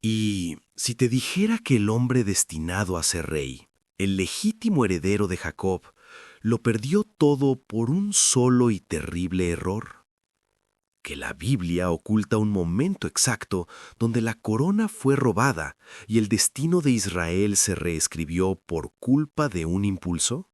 Y si te dijera que el hombre destinado a ser rey, el legítimo heredero de Jacob, lo perdió todo por un solo y terrible error, que la Biblia oculta un momento exacto donde la corona fue robada y el destino de Israel se reescribió por culpa de un impulso?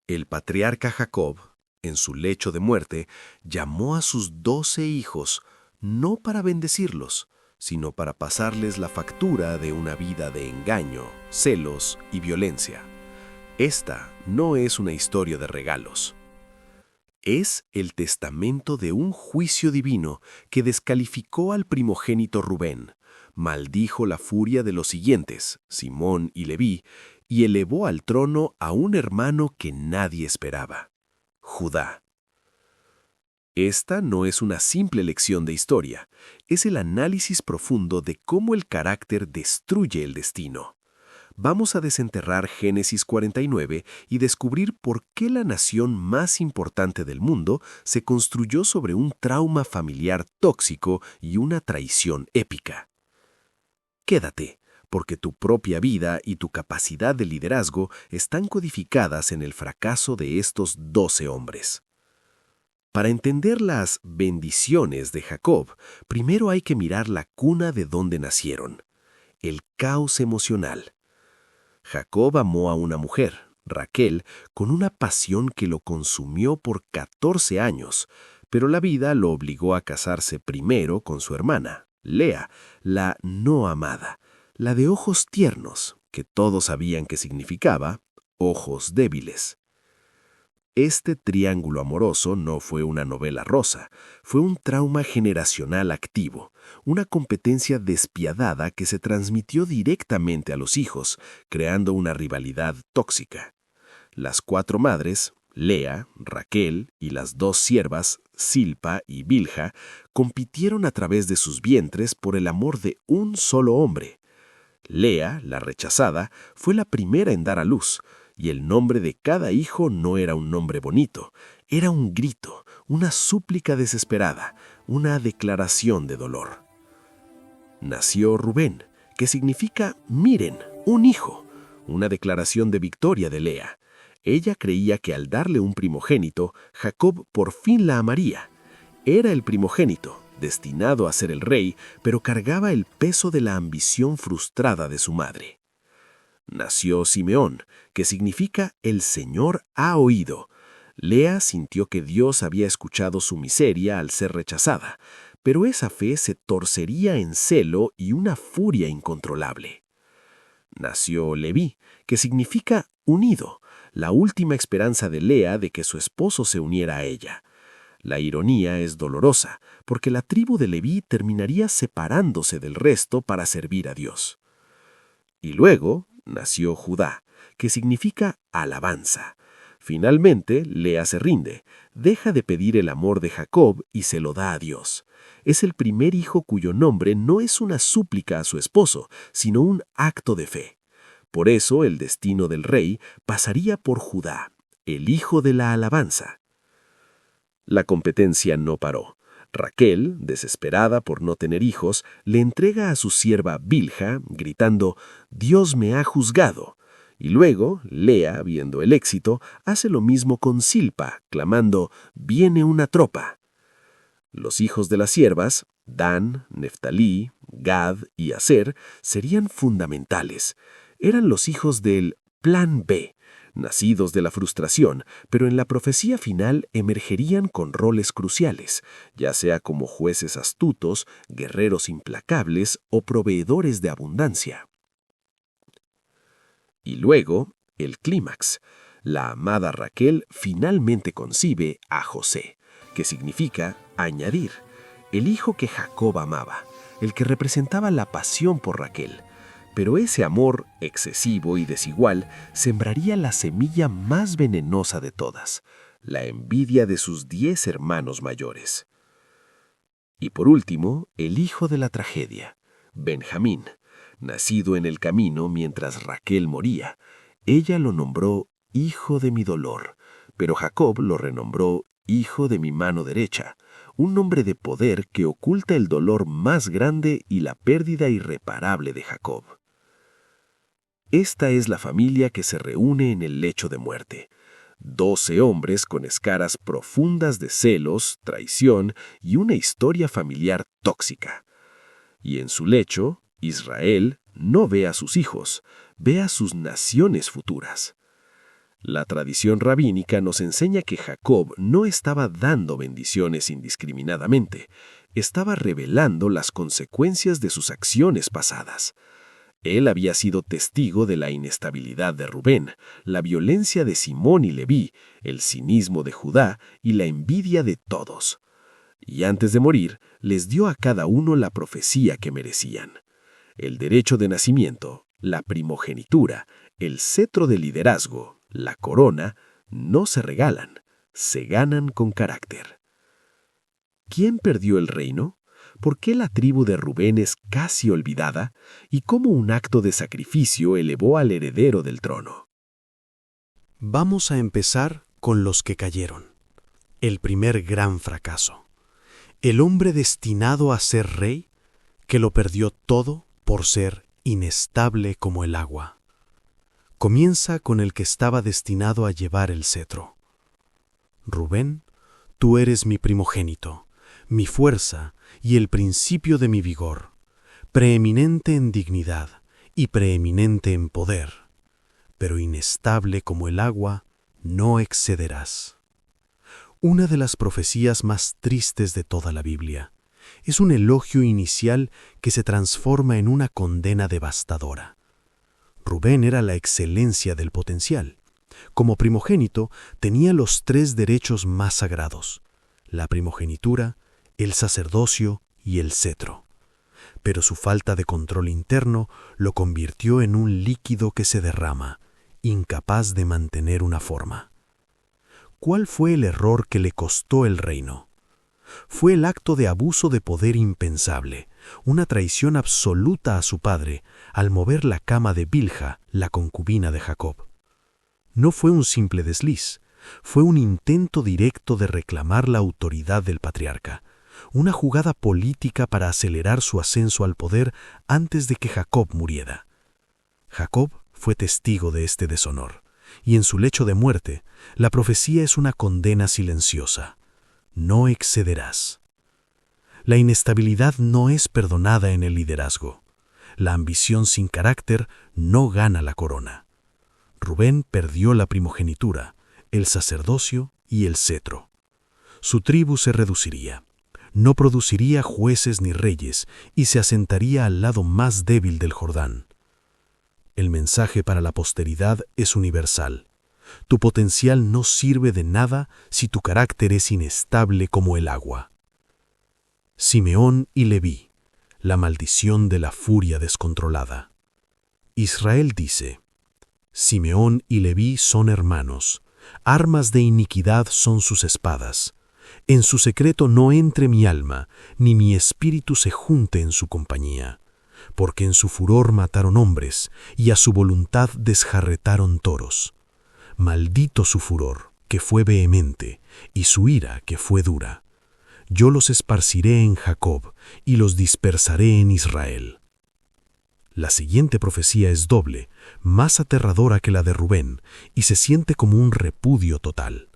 El patriarca Jacob, en su lecho de muerte, llamó a sus 12 hijos no para bendecirlos, sino para pasarles la factura de una vida de engaño, celos y violencia. Esta no es una historia de regalos. Es el testamento de un juicio divino que descalificó al primogénito Rubén, maldijo la furia de los siguientes, Simón y Leví, y elevó al trono a un hermano que nadie esperaba, Judá. Esta no es una simple lección de historia, es el análisis profundo de cómo el carácter destruye el destino. Vamos a desenterrar Génesis 49 y descubrir por qué la nación más importante del mundo se construyó sobre un trauma familiar tóxico y una traición épica. Quédate, porque tu propia vida y tu capacidad de liderazgo están codificadas en el fracaso de estos 12 hombres. Para entender las bendiciones de Jacob, primero hay que mirar la cuna de donde nacieron, el caos emocional. Jacob amó a una mujer, Raquel, con una pasión que lo consumió por 14 años, pero la vida lo obligó a casarse primero con su hermana, Lea, la no amada, la de ojos tiernos, que todos sabían que significaba ojos débiles. Este triángulo amoroso no fue una novela rosa, fue un trauma generacional activo, una competencia despiadada que se transmitió directamente a los hijos, creando una rivalidad tóxica. Las 4 madres, Lea, Raquel y las 2 siervas, Silpa y Bilha, compitieron a través de sus vientres por el amor de un solo hombre. Lea, la rechazada, fue la primera en dar a luz, y el nombre de cada hijo no era un nombre bonito, era un grito, una súplica desesperada, una declaración de dolor. Nació Rubén, que significa miren, un hijo, una declaración de victoria de Lea. Ella creía que al darle un primogénito, Jacob por fin la amaría. Era el primogénito, destinado a ser el rey, pero cargaba el peso de la ambición frustrada de su madre. Nació Simeón, que significa el Señor ha oído. Lea sintió que Dios había escuchado su miseria al ser rechazada, pero esa fe se torcería en celo y una furia incontrolable. Nació Leví, que significa unido, la última esperanza de Lea de que su esposo se uniera a ella. La ironía es dolorosa, porque la tribu de Leví terminaría separándose del resto para servir a Dios. Y luego nació Judá, que significa alabanza. Finalmente, Lea se rinde, deja de pedir el amor de Jacob y se lo da a Dios. Es el primer hijo cuyo nombre no es una súplica a su esposo, sino un acto de fe. Por eso el destino del rey pasaría por Judá, el hijo de la alabanza. La competencia no paró. Raquel, desesperada por no tener hijos, le entrega a su sierva Bilha, gritando, «Dios me ha juzgado». Y luego, Lea, viendo el éxito, hace lo mismo con Silpa, clamando, «Viene una tropa». Los hijos de las siervas, Dan, Neftalí, Gad y Aser, serían fundamentales. Eran los hijos del Plan B, nacidos de la frustración, pero en la profecía final emergerían con roles cruciales, ya sea como jueces astutos, guerreros implacables o proveedores de abundancia. Y luego, el clímax. La amada Raquel finalmente concibe a José, que significa añadir, el hijo que Jacob amaba, el que representaba la pasión por Raquel. Pero ese amor, excesivo y desigual, sembraría la semilla más venenosa de todas, la envidia de sus 10 hermanos mayores. Y por último, el hijo de la tragedia, Benjamín, nacido en el camino mientras Raquel moría. Ella lo nombró hijo de mi dolor, pero Jacob lo renombró hijo de mi mano derecha, un nombre de poder que oculta el dolor más grande y la pérdida irreparable de Jacob. Esta es la familia que se reúne en el lecho de muerte. 12 hombres con escaras profundas de celos, traición y una historia familiar tóxica. Y en su lecho, Israel no ve a sus hijos, ve a sus naciones futuras. La tradición rabínica nos enseña que Jacob no estaba dando bendiciones indiscriminadamente, estaba revelando las consecuencias de sus acciones pasadas. Él había sido testigo de la inestabilidad de Rubén, la violencia de Simón y Leví, el cinismo de Judá y la envidia de todos. Y antes de morir, les dio a cada uno la profecía que merecían. El derecho de nacimiento, la primogenitura, el cetro de liderazgo, la corona, no se regalan, se ganan con carácter. ¿Quién perdió el reino? ¿Por qué la tribu de Rubén es casi olvidada? ¿Y cómo un acto de sacrificio elevó al heredero del trono? Vamos a empezar con los que cayeron. El primer gran fracaso. El hombre destinado a ser rey, que lo perdió todo por ser inestable como el agua. Comienza con el que estaba destinado a llevar el cetro. Rubén, tú eres mi primogénito, mi fuerza y el principio de mi vigor, preeminente en dignidad y preeminente en poder, pero inestable como el agua, no excederás. Una de las profecías más tristes de toda la Biblia. Es un elogio inicial que se transforma en una condena devastadora. Rubén era la excelencia del potencial. Como primogénito, tenía los 3 derechos más sagrados: la primogenitura, el sacerdocio y el cetro. Pero su falta de control interno lo convirtió en un líquido que se derrama, incapaz de mantener una forma. ¿Cuál fue el error que le costó el reino? Fue el acto de abuso de poder impensable, una traición absoluta a su padre al mover la cama de Bilha, la concubina de Jacob. No fue un simple desliz, fue un intento directo de reclamar la autoridad del patriarca, una jugada política para acelerar su ascenso al poder antes de que Jacob muriera. Jacob fue testigo de este deshonor, y en su lecho de muerte, la profecía es una condena silenciosa. No excederás. La inestabilidad no es perdonada en el liderazgo. La ambición sin carácter no gana la corona. Rubén perdió la primogenitura, el sacerdocio y el cetro. Su tribu se reduciría. No produciría jueces ni reyes y se asentaría al lado más débil del Jordán. El mensaje para la posteridad es universal. Tu potencial no sirve de nada si tu carácter es inestable como el agua. Simeón y Leví, la maldición de la furia descontrolada. Israel dice: Simeón y Leví son hermanos, armas de iniquidad son sus espadas. En su secreto no entre mi alma, ni mi espíritu se junte en su compañía, porque en su furor mataron hombres, y a su voluntad desjarretaron toros. Maldito su furor, que fue vehemente, y su ira, que fue dura. Yo los esparciré en Jacob, y los dispersaré en Israel. La siguiente profecía es doble, más aterradora que la de Rubén, y se siente como un repudio total.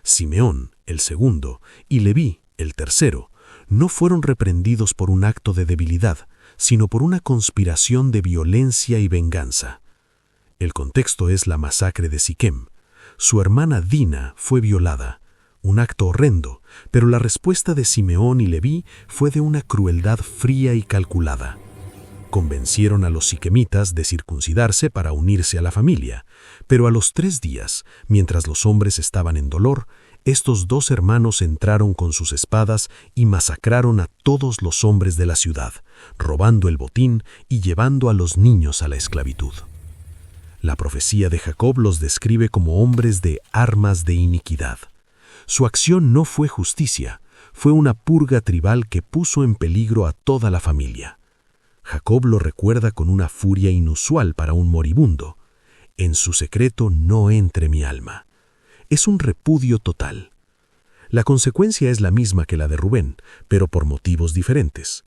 Simeón, el segundo, y Leví, el tercero, no fueron reprendidos por un acto de debilidad, sino por una conspiración de violencia y venganza. El contexto es la masacre de Siquem. Su hermana Dina fue violada, un acto horrendo, pero la respuesta de Simeón y Leví fue de una crueldad fría y calculada. Convencieron a los siquemitas de circuncidarse para unirse a la familia, pero a los 3 días, mientras los hombres estaban en dolor, estos 2 hermanos entraron con sus espadas y masacraron a todos los hombres de la ciudad, robando el botín y llevando a los niños a la esclavitud. La profecía de Jacob los describe como hombres de armas de iniquidad. Su acción no fue justicia, fue una purga tribal que puso en peligro a toda la familia. Jacob lo recuerda con una furia inusual para un moribundo. En su secreto no entre mi alma. Es un repudio total. La consecuencia es la misma que la de Rubén, pero por motivos diferentes.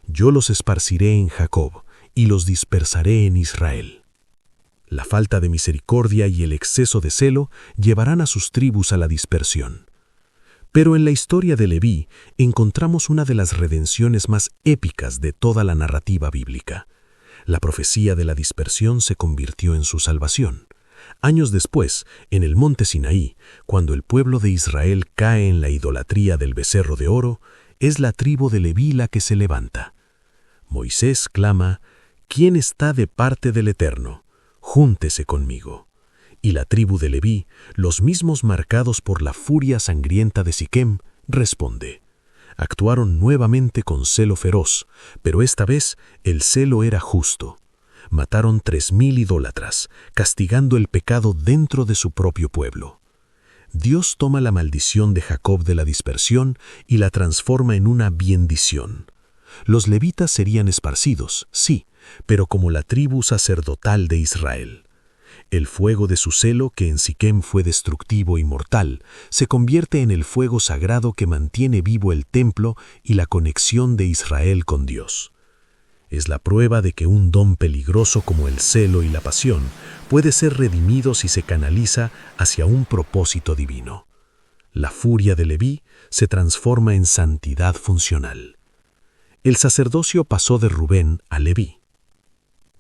Yo los esparciré en Jacob y los dispersaré en Israel. La falta de misericordia y el exceso de celo llevarán a sus tribus a la dispersión. Pero en la historia de Leví encontramos una de las redenciones más épicas de toda la narrativa bíblica. La profecía de la dispersión se convirtió en su salvación. Años después, en el monte Sinaí, cuando el pueblo de Israel cae en la idolatría del becerro de oro, es la tribu de Leví la que se levanta. Moisés clama: «¿Quién está de parte del Eterno? Júntese conmigo». Y la tribu de Leví, los mismos marcados por la furia sangrienta de Siquem, responde. Actuaron nuevamente con celo feroz, pero esta vez el celo era justo. Mataron 3000 idólatras, castigando el pecado dentro de su propio pueblo. Dios toma la maldición de Jacob de la dispersión y la transforma en una bendición. Los levitas serían esparcidos, sí, pero como la tribu sacerdotal de Israel. El fuego de su celo, que en Siquem fue destructivo y mortal, se convierte en el fuego sagrado que mantiene vivo el templo y la conexión de Israel con Dios. Es la prueba de que un don peligroso como el celo y la pasión puede ser redimido si se canaliza hacia un propósito divino. La furia de Leví se transforma en santidad funcional. El sacerdocio pasó de Rubén a Leví.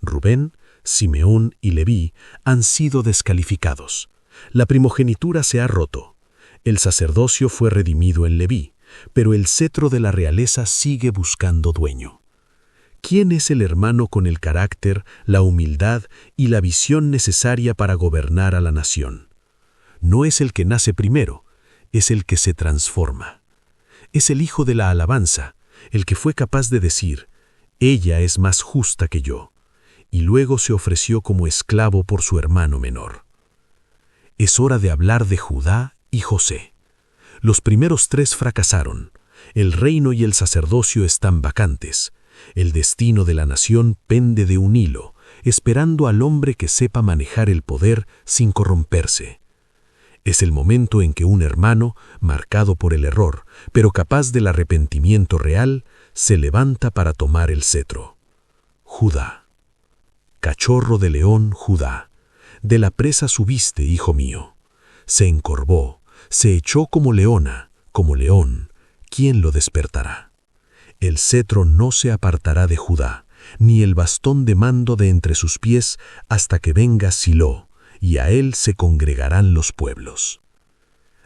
Rubén, Simeón y Leví han sido descalificados. La primogenitura se ha roto. El sacerdocio fue redimido en Leví, pero el cetro de la realeza sigue buscando dueño. ¿Quién es el hermano con el carácter, la humildad y la visión necesaria para gobernar a la nación? No es el que nace primero, es el que se transforma. Es el hijo de la alabanza, el que fue capaz de decir: «Ella es más justa que yo», y luego se ofreció como esclavo por su hermano menor. Es hora de hablar de Judá y José. Los primeros 3 fracasaron. El reino y el sacerdocio están vacantes. El destino de la nación pende de un hilo, esperando al hombre que sepa manejar el poder sin corromperse. Es el momento en que un hermano, marcado por el error, pero capaz del arrepentimiento real, se levanta para tomar el cetro. Judá. Cachorro de león, Judá. De la presa subiste, hijo mío. Se encorvó, se echó como leona, como león. ¿Quién lo despertará? El cetro no se apartará de Judá, ni el bastón de mando de entre sus pies, hasta que venga Silo, y a él se congregarán los pueblos.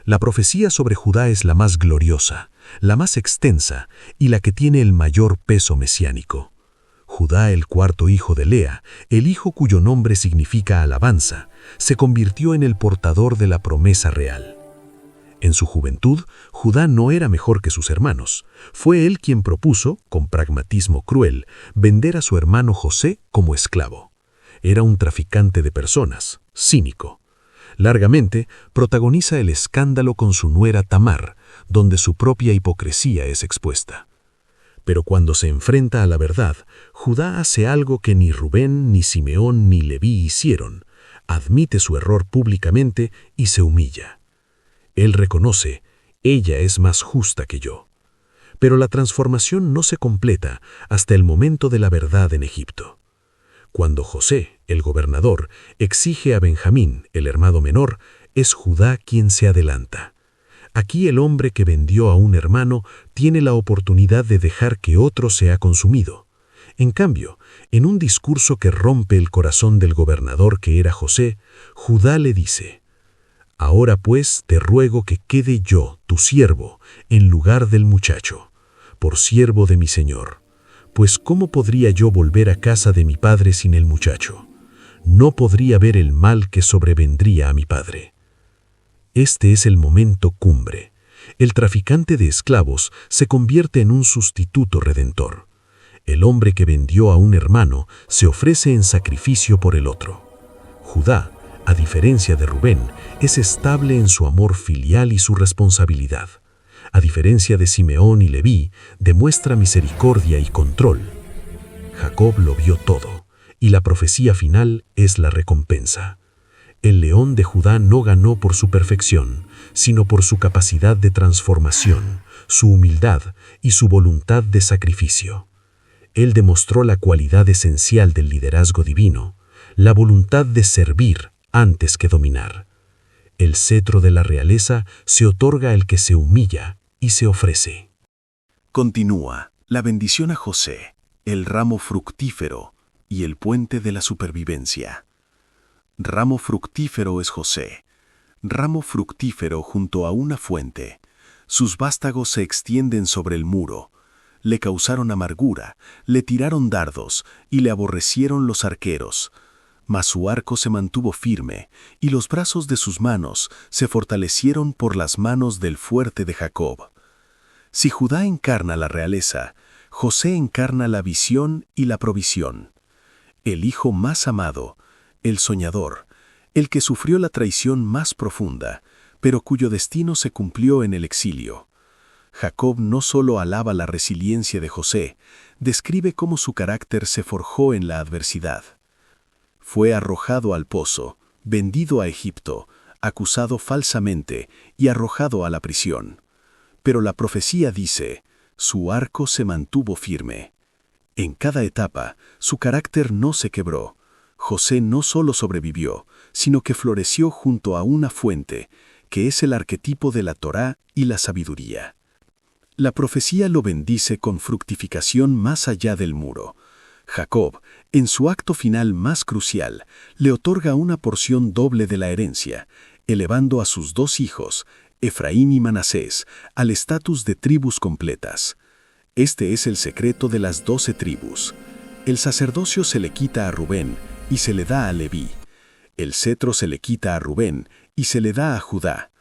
La profecía sobre Judá es la más gloriosa, la más extensa y la que tiene el mayor peso mesiánico. Judá, el 4º hijo de Lea, el hijo cuyo nombre significa alabanza, se convirtió en el portador de la promesa real. En su juventud, Judá no era mejor que sus hermanos. Fue él quien propuso, con pragmatismo cruel, vender a su hermano José como esclavo. Era un traficante de personas, cínico. Largamente, protagoniza el escándalo con su nuera Tamar, donde su propia hipocresía es expuesta. Pero cuando se enfrenta a la verdad, Judá hace algo que ni Rubén, ni Simeón, ni Leví hicieron. Admite su error públicamente y se humilla. Él reconoce: «Ella es más justa que yo». Pero la transformación no se completa hasta el momento de la verdad en Egipto. Cuando José, el gobernador, exige a Benjamín, el hermano menor, es Judá quien se adelanta. Aquí el hombre que vendió a un hermano tiene la oportunidad de dejar que otro sea consumido. En cambio, en un discurso que rompe el corazón del gobernador que era José, Judá le dice: «Ahora pues te ruego que quede yo, tu siervo, en lugar del muchacho, por siervo de mi señor. Pues ¿cómo podría yo volver a casa de mi padre sin el muchacho? No podría ver el mal que sobrevendría a mi padre». Este es el momento cumbre. El traficante de esclavos se convierte en un sustituto redentor. El hombre que vendió a un hermano se ofrece en sacrificio por el otro. Judá, a diferencia de Rubén, es estable en su amor filial y su responsabilidad. A diferencia de Simeón y Leví, demuestra misericordia y control. Jacob lo vio todo, y la profecía final es la recompensa. El león de Judá no ganó por su perfección, sino por su capacidad de transformación, su humildad y su voluntad de sacrificio. Él demostró la cualidad esencial del liderazgo divino, la voluntad de servir antes que dominar. El cetro de la realeza se otorga al que se humilla y se ofrece. Continúa la bendición a José, el ramo fructífero y el puente de la supervivencia. Ramo fructífero es José, ramo fructífero junto a una fuente. Sus vástagos se extienden sobre el muro. Le causaron amargura, le tiraron dardos y le aborrecieron los arqueros. Mas su arco se mantuvo firme, y los brazos de sus manos se fortalecieron por las manos del fuerte de Jacob. Si Judá encarna la realeza, José encarna la visión y la provisión. El hijo más amado, el soñador, el que sufrió la traición más profunda, pero cuyo destino se cumplió en el exilio. Jacob no solo alaba la resiliencia de José, describe cómo su carácter se forjó en la adversidad. Fue arrojado al pozo, vendido a Egipto, acusado falsamente y arrojado a la prisión. Pero la profecía dice, su arco se mantuvo firme. En cada etapa, su carácter no se quebró. José no solo sobrevivió, sino que floreció junto a una fuente, que es el arquetipo de la Torá y la sabiduría. La profecía lo bendice con fructificación más allá del muro. Jacob, en su acto final más crucial, le otorga una porción doble de la herencia, elevando a sus dos hijos, Efraín y Manasés, al estatus de tribus completas. Este es el secreto de las 12 tribus. El sacerdocio se le quita a Rubén y se le da a Leví. El cetro se le quita a Rubén y se le da a Judá.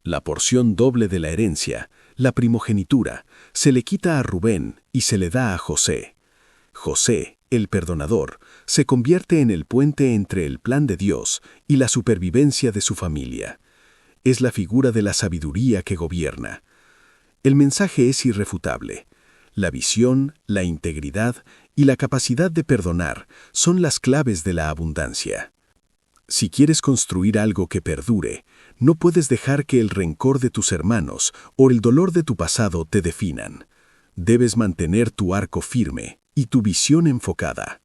La porción doble de la herencia, la primogenitura, se le quita a Rubén y se le da a José. José, el perdonador, se convierte en el puente entre el plan de Dios y la supervivencia de su familia. Es la figura de la sabiduría que gobierna. El mensaje es irrefutable. La visión, la integridad y la capacidad de perdonar son las claves de la abundancia. Si quieres construir algo que perdure, no puedes dejar que el rencor de tus hermanos o el dolor de tu pasado te definan. Debes mantener tu arco firme y tu visión enfocada.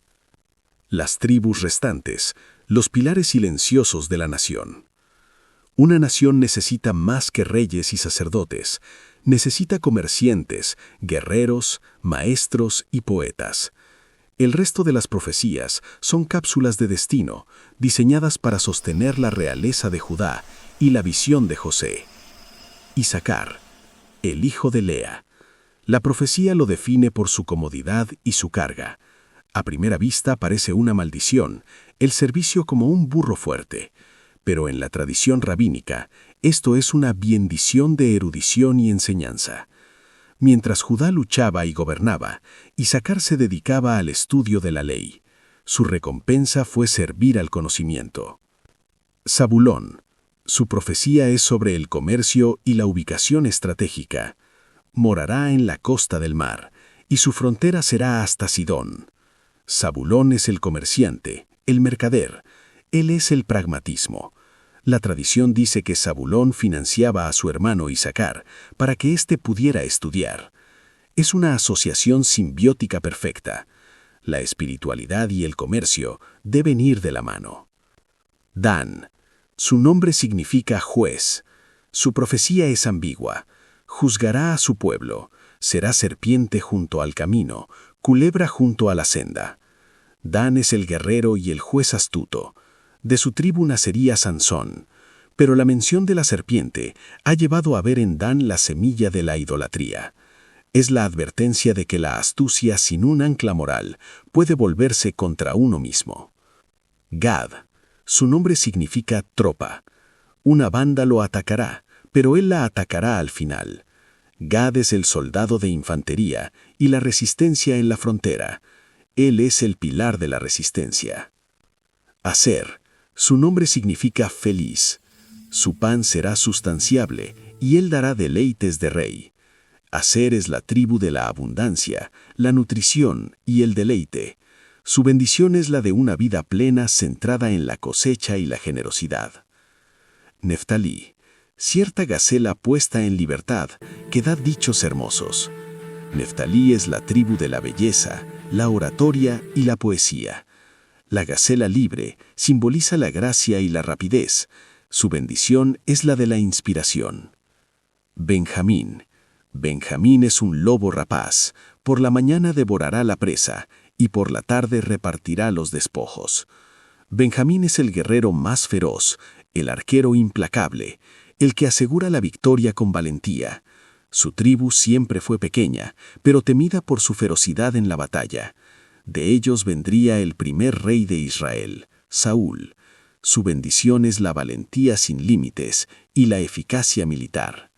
Las tribus restantes, los pilares silenciosos de la nación. Una nación necesita más que reyes y sacerdotes. Necesita comerciantes, guerreros, maestros y poetas. El resto de las profecías son cápsulas de destino, diseñadas para sostener la realeza de Judá y la visión de José. Isacar, el hijo de Lea. La profecía lo define por su comodidad y su carga. A primera vista parece una maldición, el servicio como un burro fuerte. Pero en la tradición rabínica, esto es una bendición de erudición y enseñanza. Mientras Judá luchaba y gobernaba, Isacar se dedicaba al estudio de la ley. Su recompensa fue servir al conocimiento. Zabulón. Su profecía es sobre el comercio y la ubicación estratégica. Morará en la costa del mar, y su frontera será hasta Sidón. Zabulón es el comerciante, el mercader. Él es el pragmatismo. La tradición dice que Zabulón financiaba a su hermano Isacar para que éste pudiera estudiar. Es una asociación simbiótica perfecta. La espiritualidad y el comercio deben ir de la mano. Dan. Su nombre significa juez. Su profecía es ambigua. Juzgará a su pueblo. Será serpiente junto al camino, culebra junto a la senda. Dan es el guerrero y el juez astuto. De su tribu nacería Sansón, pero la mención de la serpiente ha llevado a ver en Dan la semilla de la idolatría. Es la advertencia de que la astucia sin un ancla moral puede volverse contra uno mismo. Gad. Su nombre significa tropa. Una banda lo atacará, pero él la atacará al final. Gad es el soldado de infantería y la resistencia en la frontera. Él es el pilar de la resistencia. Aser. Su nombre significa feliz. Su pan será sustanciable, y él dará deleites de rey. Aser es la tribu de la abundancia, la nutrición y el deleite. Su bendición es la de una vida plena centrada en la cosecha y la generosidad. Neftalí, cierta gacela puesta en libertad que da dichos hermosos. Neftalí es la tribu de la belleza, la oratoria y la poesía. La gacela libre simboliza la gracia y la rapidez. Su bendición es la de la inspiración. Benjamín. Benjamín es un lobo rapaz. Por la mañana devorará la presa y por la tarde repartirá los despojos. Benjamín es el guerrero más feroz, el arquero implacable, el que asegura la victoria con valentía. Su tribu siempre fue pequeña, pero temida por su ferocidad en la batalla. De ellos vendría el primer rey de Israel, Saúl. Su bendición es la valentía sin límites y la eficacia militar.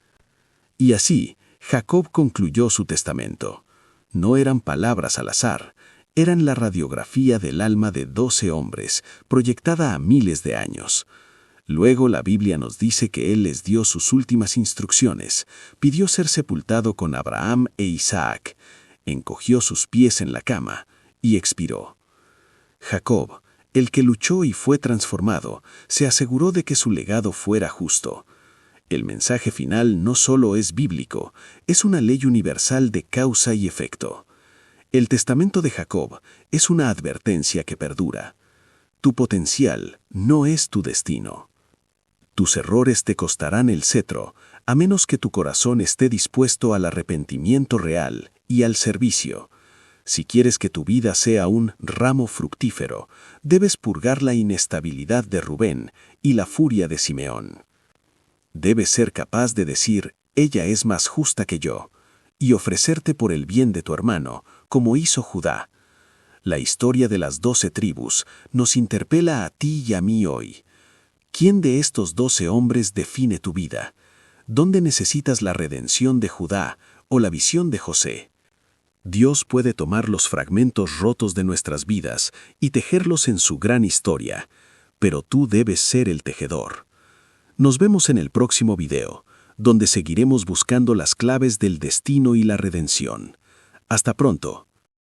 Y así, Jacob concluyó su testamento. No eran palabras al azar, eran la radiografía del alma de 12 hombres, proyectada a miles de años. Luego la Biblia nos dice que él les dio sus últimas instrucciones, pidió ser sepultado con Abraham e Isaac, encogió sus pies en la cama y expiró. Jacob, el que luchó y fue transformado, se aseguró de que su legado fuera justo. El mensaje final no solo es bíblico, es una ley universal de causa y efecto. El testamento de Jacob es una advertencia que perdura. Tu potencial no es tu destino. Tus errores te costarán el cetro, a menos que tu corazón esté dispuesto al arrepentimiento real y al servicio. Si quieres que tu vida sea un ramo fructífero, debes purgar la inestabilidad de Rubén y la furia de Simeón. Debes ser capaz de decir, ella es más justa que yo, y ofrecerte por el bien de tu hermano, como hizo Judá. La historia de las 12 tribus nos interpela a ti y a mí hoy. ¿Quién de estos 12 hombres define tu vida? ¿Dónde necesitas la redención de Judá o la visión de José? Dios puede tomar los fragmentos rotos de nuestras vidas y tejerlos en su gran historia, pero tú debes ser el tejedor. Nos vemos en el próximo video, donde seguiremos buscando las claves del destino y la redención. Hasta pronto.